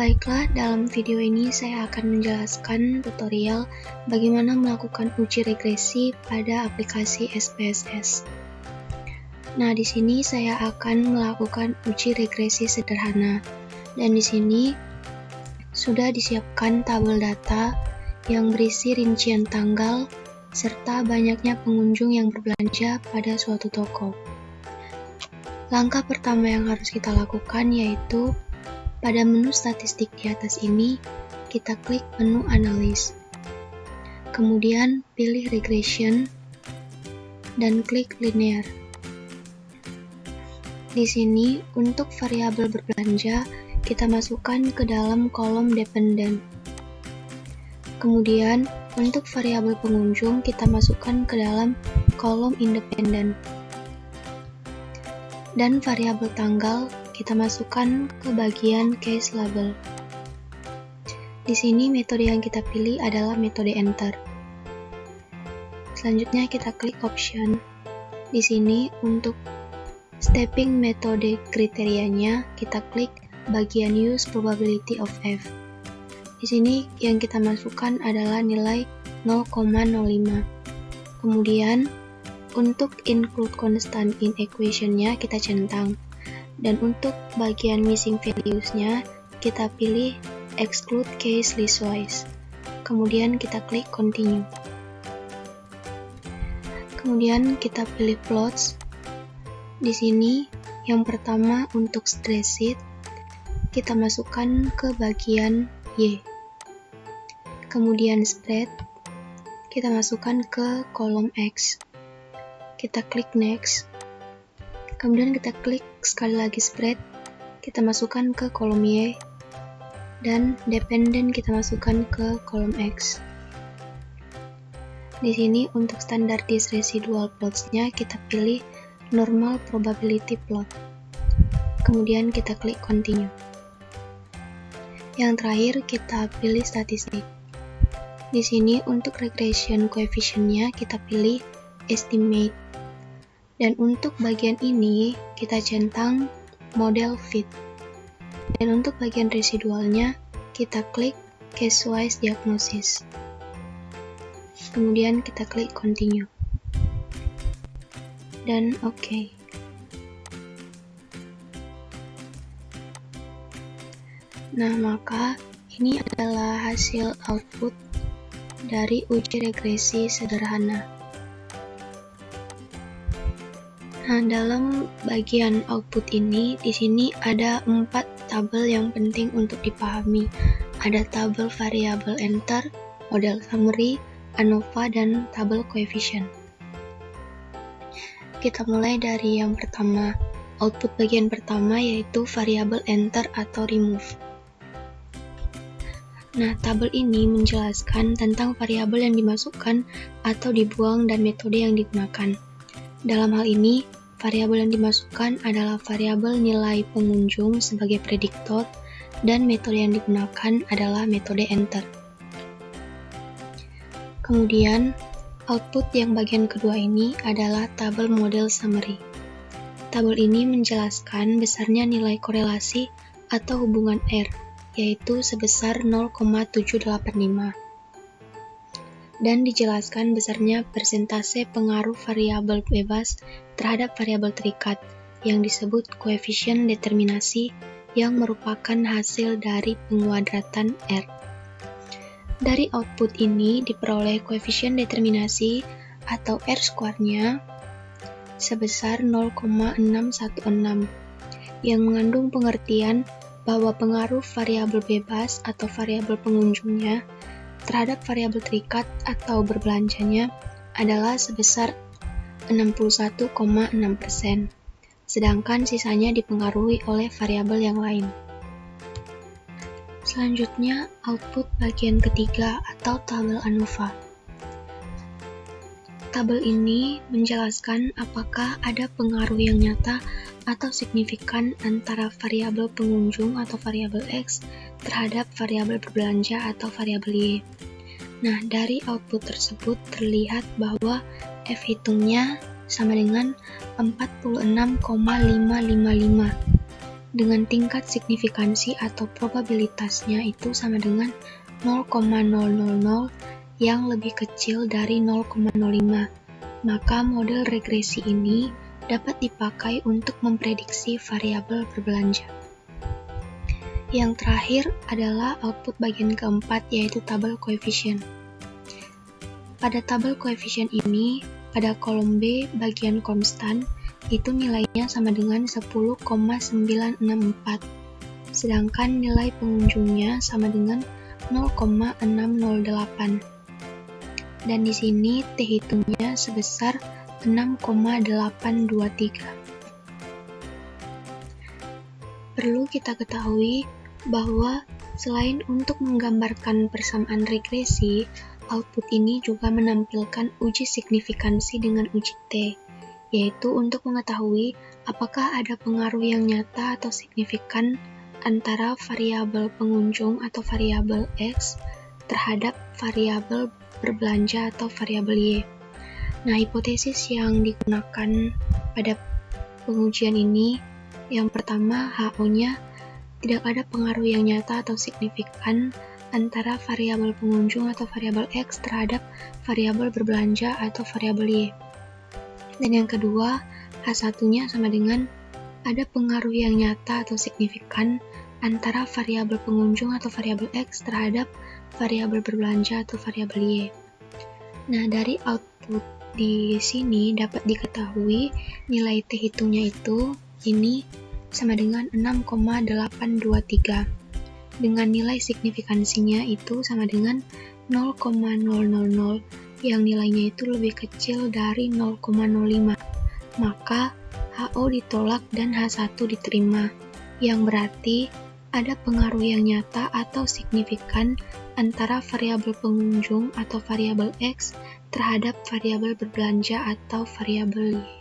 Baiklah, dalam video ini saya akan menjelaskan tutorial bagaimana melakukan uji regresi pada aplikasi SPSS. Nah, di sini saya akan melakukan uji regresi sederhana. Dan di sini sudah disiapkan tabel data yang berisi rincian tanggal serta banyaknya pengunjung yang berbelanja pada suatu toko. Langkah pertama yang harus kita lakukan yaitu pada menu statistik di atas ini, kita klik menu Analysis. Kemudian pilih Regression dan klik Linear. Di sini, untuk variabel berbelanja, kita masukkan ke dalam kolom Dependent. Kemudian, untuk variabel pengunjung, kita masukkan ke dalam kolom Independent. Dan variabel tanggal, kita masukkan ke bagian Case Label. Di sini metode yang kita pilih adalah metode Enter. Selanjutnya kita klik Option. Di sini untuk stepping metode kriterianya kita klik bagian Use Probability of F. Di sini yang kita masukkan adalah nilai 0,05. Kemudian untuk include constant in equation-nya kita centang. Dan untuk bagian missing values-nya, kita pilih exclude case listwise. Kemudian kita klik continue. Kemudian kita pilih plots. Di sini, yang pertama untuk stress sheet, kita masukkan ke bagian Y. Kemudian spread, kita masukkan ke kolom X. Kita klik next. Kemudian kita klik sekali lagi spread, kita masukkan ke kolom Y, dan dependent kita masukkan ke kolom X. Di sini untuk standardized residual plots-nya kita pilih normal probability plot. Kemudian kita klik continue. Yang terakhir kita pilih statistik. Di sini untuk regression coefficient-nya kita pilih estimate. Dan untuk bagian ini, kita centang model fit. Dan untuk bagian residualnya, kita klik case-wise diagnosis. Kemudian kita klik continue. Dan OK. Nah, maka ini adalah hasil output dari uji regresi sederhana. Nah, dalam bagian output ini, di sini ada 4 tabel yang penting untuk dipahami. Ada tabel variabel enter, model summary, ANOVA, dan tabel coefficient. Kita mulai dari yang pertama. Output bagian pertama yaitu variabel enter atau remove. Nah, tabel ini menjelaskan tentang variabel yang dimasukkan atau dibuang dan metode yang digunakan. Dalam hal ini, variabel yang dimasukkan adalah variabel nilai pengunjung sebagai prediktor dan metode yang digunakan adalah metode enter. Kemudian, output yang bagian kedua ini adalah tabel model summary. Tabel ini menjelaskan besarnya nilai korelasi atau hubungan R, yaitu sebesar 0,785. Dan dijelaskan besarnya persentase pengaruh variabel bebas terhadap variabel terikat yang disebut koefisien determinasi yang merupakan hasil dari penguadratan R. Dari output ini diperoleh koefisien determinasi atau R-square-nya sebesar 0,616 yang mengandung pengertian bahwa pengaruh variabel bebas atau variabel pengunjungnya terhadap variabel terikat atau berbelanjanya adalah sebesar 61,6%, sedangkan sisanya dipengaruhi oleh variabel yang lain. Selanjutnya, output bagian ketiga atau tabel ANOVA. Tabel ini menjelaskan apakah ada pengaruh yang nyata atau signifikan antara variabel pengunjung atau variabel X terhadap variabel berbelanja atau variabel Y. Nah, dari output tersebut terlihat bahwa F hitungnya sama dengan 46,555 dengan tingkat signifikansi atau probabilitasnya itu sama dengan 0,000 yang lebih kecil dari 0,05. Maka model regresi ini dapat dipakai untuk memprediksi variabel berbelanja. Yang terakhir adalah output bagian keempat, yaitu tabel koefisien. Pada tabel koefisien ini, pada kolom B bagian konstan, itu nilainya sama dengan 10,964, sedangkan nilai pengunjungnya sama dengan 0,608. Dan di sini T hitungnya sebesar 6,823. Perlu kita ketahui bahwa selain untuk menggambarkan persamaan regresi, output ini juga menampilkan uji signifikansi dengan uji T, yaitu untuk mengetahui apakah ada pengaruh yang nyata atau signifikan antara variabel pengunjung atau variabel X terhadap variabel berbelanja atau variabel Y. Nah, hipotesis yang digunakan pada pengujian ini, yang pertama, HO-nya tidak ada pengaruh yang nyata atau signifikan antara variabel pengunjung atau variabel X terhadap variabel berbelanja atau variabel Y. Dan yang kedua, H1-nya sama dengan ada pengaruh yang nyata atau signifikan antara variabel pengunjung atau variabel X terhadap variabel berbelanja atau variabel Y. Nah, dari output di sini dapat diketahui nilai T hitungnya itu ini sama dengan 6,823, dengan nilai signifikansinya itu sama dengan 0,000, yang nilainya itu lebih kecil dari 0,05. Maka HO ditolak dan H1 diterima, yang berarti ada pengaruh yang nyata atau signifikan antara variabel pengunjung atau variabel X terhadap variabel berbelanja atau variabel Y.